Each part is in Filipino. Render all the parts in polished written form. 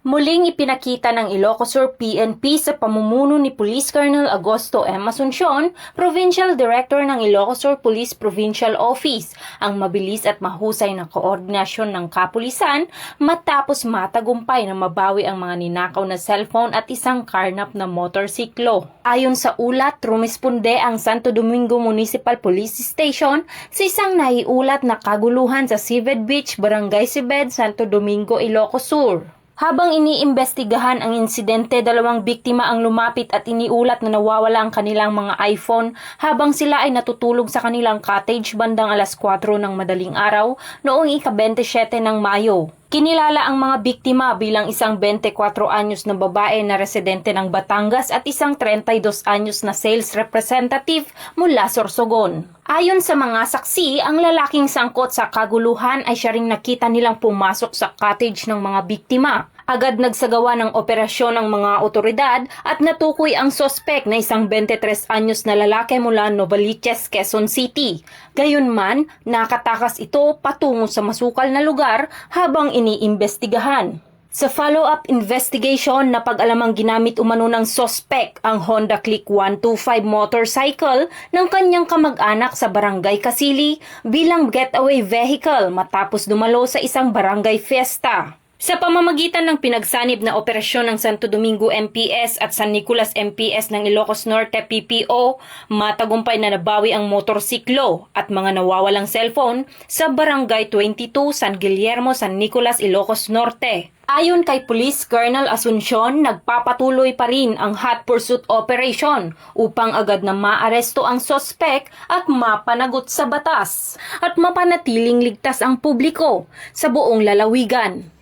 Muling ipinakita ng Ilocos Sur PNP sa pamumuno ni Police Colonel Agosto M. Asuncion, Provincial Director ng Ilocos Sur Police Provincial Office, ang mabilis at mahusay na koordinasyon ng kapulisan matapos matagumpay na mabawi ang mga ninakaw na cellphone at isang karnap na motorsiklo. Ayon sa ulat, rumisponde ang Santo Domingo Municipal Police Station sa isang naiulat na kaguluhan sa Seabed Beach, Barangay Seabed, Santo Domingo, Ilocos Sur. Habang iniimbestigahan ang insidente, 2 biktima ang lumapit at iniulat na nawawala ang kanilang mga iPhone habang sila ay natutulog sa kanilang cottage bandang alas 4 ng madaling araw noong ika-27 ng Mayo. Kinilala ang mga biktima bilang isang 24 anyos na babae na residente ng Batangas at isang 32 anyos na sales representative mula Sorsogon. Ayon sa mga saksi, ang lalaking sangkot sa kaguluhan ay siya ring nakita nilang pumasok sa cottage ng mga biktima. Agad nagsagawa ng operasyon ng mga otoridad at natukoy ang sospek na isang 23 anyos na lalaki mula Novaliches, Quezon City. Gayunman, nakatakas ito patungo sa masukal na lugar habang iniimbestigahan. Sa follow-up investigation, napag-alamang ginamit umano ng sospek ang Honda Click 125 motorcycle ng kanyang kamag-anak sa Barangay Kasili bilang getaway vehicle matapos dumalo sa isang barangay fiesta. Sa pamamagitan ng pinagsanib na operasyon ng Santo Domingo MPS at San Nicolas MPS ng Ilocos Norte PPO, matagumpay na nabawi ang motorsiklo at mga nawawalang cellphone sa Barangay 22, San Guillermo, San Nicolas, Ilocos Norte. Ayon kay Police Colonel Asuncion, nagpapatuloy pa rin ang hot pursuit operation upang agad na maaresto ang sospek at mapanagot sa batas at mapanatiling ligtas ang publiko sa buong lalawigan.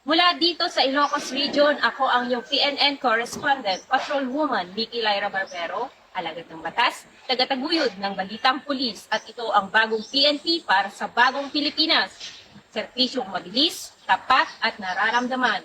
Mula dito sa Ilocos Region, ako ang iyong PNN correspondent, Patrolwoman Vicky Lyra Barbero, alagad ng batas, tagataguyod ng balitang pulis at ito ang bagong PNP para sa bagong Pilipinas. Serbisyong mabilis, tapat at nararamdaman.